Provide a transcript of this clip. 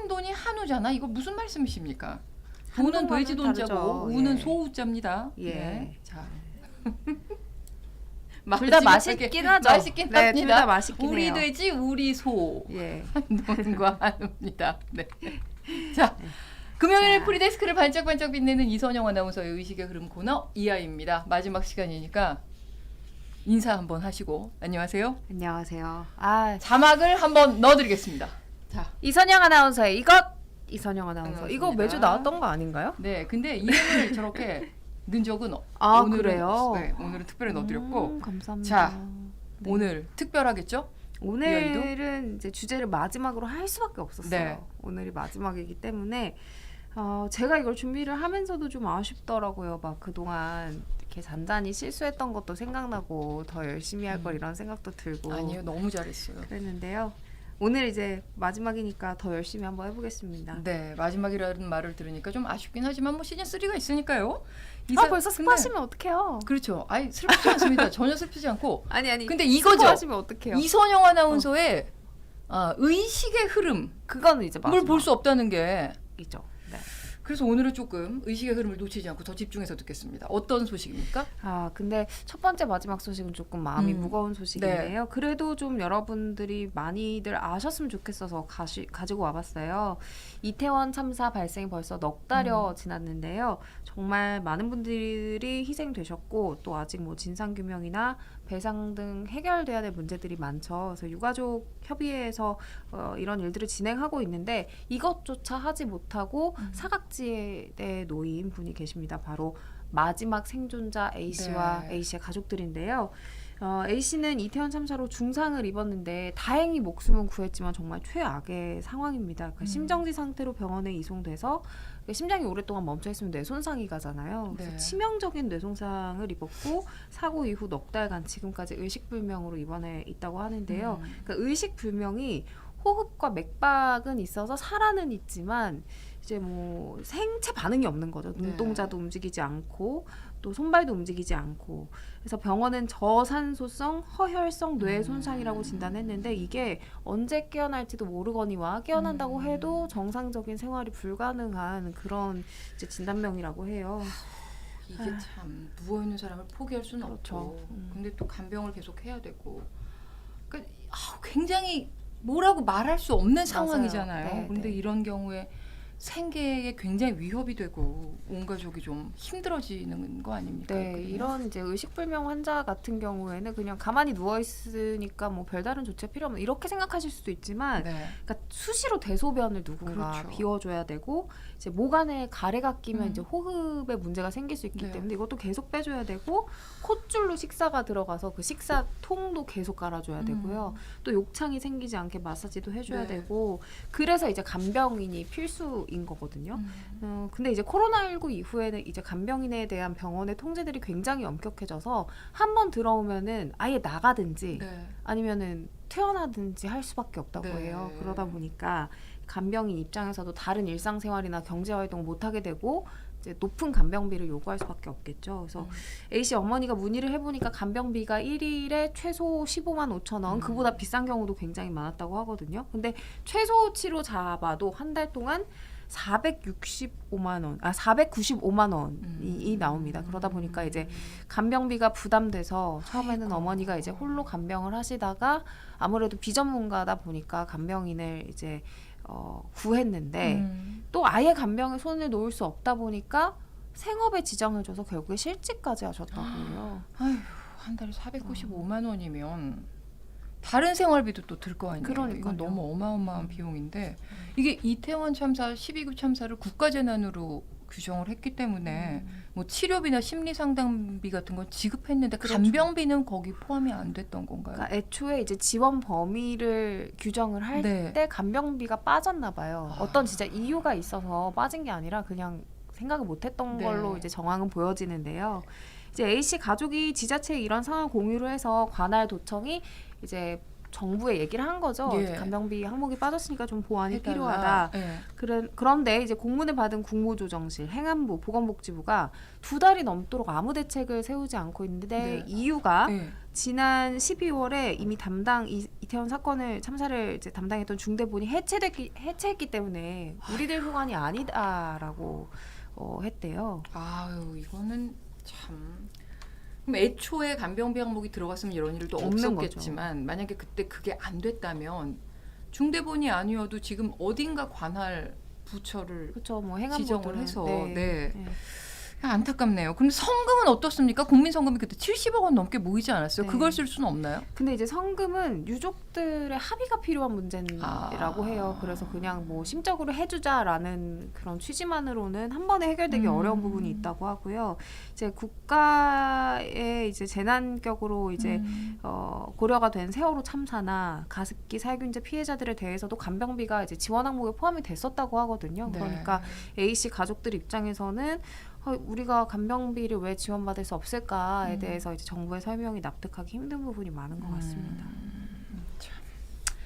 하는 돈이 한우잖아. 이거 무슨 말씀이십니까? 돈은 한동안은 돼지 돈자고 다르죠. 우는 예. 소우자입니다. 예. 네. 자. 둘 다 맛있긴 하죠. 맛있긴 네, 합니다. 둘 다 맛있긴 우리 해요. 돼지 우리 소. 예. 한돈과 한우입니다. 네. 자. 금요일 자. 프리데스크를 반짝반짝 빛내는 이선영 아나운서의 의식의 흐름 코너 이하입니다. 마지막 시간이니까 인사 한번 하시고 안녕하세요. 안녕하세요. 아, 자막을 한번 넣어드리겠습니다. 자, 이선영 아나운서의 이것 이선영 아나운서. 이거 반갑습니다. 매주 나왔던 거 아닌가요? 네, 근데 이름을 저렇게 넣은 적은 아, 오늘은 그래요? 네, 오늘은 특별히 넣어드렸고 감사합니다. 자, 네. 오늘 특별하겠죠? 오늘은 이제 주제를 마지막으로 할 수밖에 없었어요. 네. 오늘이 마지막이기 때문에 제가 이걸 준비를 하면서도 좀 아쉽더라고요. 막 그동안 이렇게 잔잔히 실수했던 것도 생각나고 더 열심히 할 걸 이런 생각도 들고 아니요, 너무 잘했어요. 그랬는데요. 오늘 이제 마지막이니까 더 열심히 한번 해보겠습니다. 네, 마지막이라는 말을 들으니까 좀 아쉽긴 하지만 뭐 시즌 3가 있으니까요. 벌써 근데- 스포하시면 어떡해요? 그렇죠. 아니 슬프지 않습니다. 전혀 슬프지 않고. 아니 근데 이거죠. 스포하시면 어떡해요? 이선영 아나운서의 의식의 흐름을 그거는 이제 볼 수 없다는 게 마지막이죠. 네. 그래서 오늘은 조금 의식의 흐름을 놓치지 않고 더 집중해서 듣겠습니다. 어떤 소식입니까? 근데 첫 번째 마지막 소식은 조금 마음이 무거운 소식인데요. 그래도 좀 여러분들이 많이들 아셨으면 좋겠어서 가지고 와봤어요. 이태원 참사 발생이 벌써 넉 달여 지났는데요. 정말 많은 분들이 희생되셨고 또 아직 뭐 진상규명이나 배상 등 해결돼야 될 문제들이 많죠. 그래서 유가족 협의회에서 이런 일들을 진행하고 있는데 이것조차 하지 못하고 사각지대에 놓인 분이 계십니다. 바로 마지막 생존자 A씨와 네. A씨의 가족들인데요. A씨는 이태원 참사로 중상을 입었는데 다행히 목숨은 구했지만 정말 최악의 상황입니다. 그러니까 심정지 상태로 병원에 이송돼서 심장이 오랫동안 멈춰있으면 뇌손상이 가잖아요. 그래서 네. 치명적인 뇌손상을 입었고 사고 이후 넉 달간 지금까지 의식불명으로 입원해 있다고 하는데요. 그러니까 의식불명이 호흡과 맥박은 있어서 살아는 있지만 이제 뭐 생체 반응이 없는 거죠. 네. 눈동자도 움직이지 않고 또 손발도 움직이지 않고 그래서 병원은 저산소성 허혈성 뇌 손상이라고 진단했는데 이게 언제 깨어날지도 모르거니와 깨어난다고 해도 정상적인 생활이 불가능한 그런 이제 진단명이라고 해요. 이게 참 누워 있는 사람을 포기할 수는 그렇죠. 없죠. 근데 또 간병을 계속 해야 되고, 그러니까 굉장히 뭐라고 말할 수 없는 상황이잖아요. 네, 근데 네. 이런 경우에 생계에 굉장히 위협이 되고 온 가족이 좀 힘들어지는 거 아닙니까? 네, 그러면? 이런 이제 의식불명 환자 같은 경우에는 그냥 가만히 누워 있으니까 뭐 별다른 조치가 필요 없는 이렇게 생각하실 수도 있지만, 네. 그러니까 수시로 대소변을 누군가 그렇죠. 비워줘야 되고 이제 목 안에 가래가 끼면 이제 호흡에 문제가 생길 수 있기 네. 때문에 이것도 계속 빼줘야 되고 콧줄로 식사가 들어가서 그 식사 통도 계속 깔아줘야 되고요. 또 욕창이 생기지 않게 마사지도 해줘야 네. 되고 그래서 이제 간병인이 필수인 거거든요. 근데 이제 코로나19 이후에는 이제 간병인에 대한 병원의 통제들이 굉장히 엄격해져서 한 번 들어오면은 아예 나가든지 네. 아니면은 퇴원하든지 할 수밖에 없다고 네. 해요. 그러다 보니까 간병인 입장에서도 다른 일상생활이나 경제활동 못하게 되고 이제 높은 간병비를 요구할 수밖에 없겠죠. 그래서 A씨 어머니가 문의를 해보니까 간병비가 1일에 최소 15만 5천 원, 그보다 비싼 경우도 굉장히 많았다고 하거든요. 근데 최소치로 잡아도 한 달 동안 495만 원이 나옵니다. 그러다 보니까 이제 간병비가 부담돼서 처음에는 어머니가 이제 홀로 간병을 하시다가 아무래도 비전문가다 보니까 간병인을 이제 구했는데 또 아예 간병에 손을 놓을 수 없다 보니까 생업에 지장을 줘서 결국에 실직까지 하셨다고요. 아휴, 한 달에 495만 원이면 다른 생활비도 또 들 거 아니에요. 그러니까요. 이건 너무 어마어마한 비용인데 이게 이태원 참사 12구 참사를 국가재난으로 규정을 했기 때문에 뭐 치료비나 심리상담비 같은 건 지급했는데 그렇죠. 간병비는 거기 포함이 안 됐던 건가요? 그러니까 애초에 이제 지원 범위를 규정을 할 때 네. 간병비가 빠졌나 봐요. 어떤 진짜 이유가 있어서 빠진 게 아니라 그냥 생각을 못했던 네. 걸로 이제 정황은 보여지는데요. 이제 A씨 가족이 지자체에 이런 상황을 공유를 해서 관할 도청이 이제 정부에 얘기를 한 거죠. 예. 간병비 항목이 빠졌으니까 좀 보완이 해달라. 필요하다. 예. 그런데 이제 공문을 받은 국무조정실, 행안부, 보건복지부가 2달이 넘도록 아무 대책을 세우지 않고 있는데 네. 이유가 예. 지난 12월에 이미 이태원 사건을 참사를 이제 담당했던 중대본이 해체했기 때문에 우리들 소관이 아니다라고 했대요. 아유 이거는 참. 그럼 애초에 간병비 항목이 들어갔으면 이런 일도 없는 없었겠지만 만약에 그때 그게 안 됐다면 중대본이 아니어도 지금 어딘가 관할 부처를 그렇죠. 뭐 지정을 행안부든 해서 네. 네. 네. 안타깝네요. 근데 성금은 어떻습니까? 국민성금이 그때 70억 원 넘게 모이지 않았어요? 네. 그걸 쓸 수는 없나요? 근데 이제 성금은 유족들의 합의가 필요한 문제라고 해요. 그래서 그냥 뭐 심적으로 해주자라는 그런 취지만으로는 한 번에 해결되기 어려운 부분이 있다고 하고요. 이제 국가의 이제 재난격으로 이제 고려가 된 세월호 참사나 가습기 살균제 피해자들에 대해서도 간병비가 이제 지원 항목에 포함이 됐었다고 하거든요. 네. 그러니까 A 씨 가족들 입장에서는 우리가 간병비를 왜 지원받을 수 없을까에 대해서 이제 정부의 설명이 납득하기 힘든 부분이 많은 것 같습니다.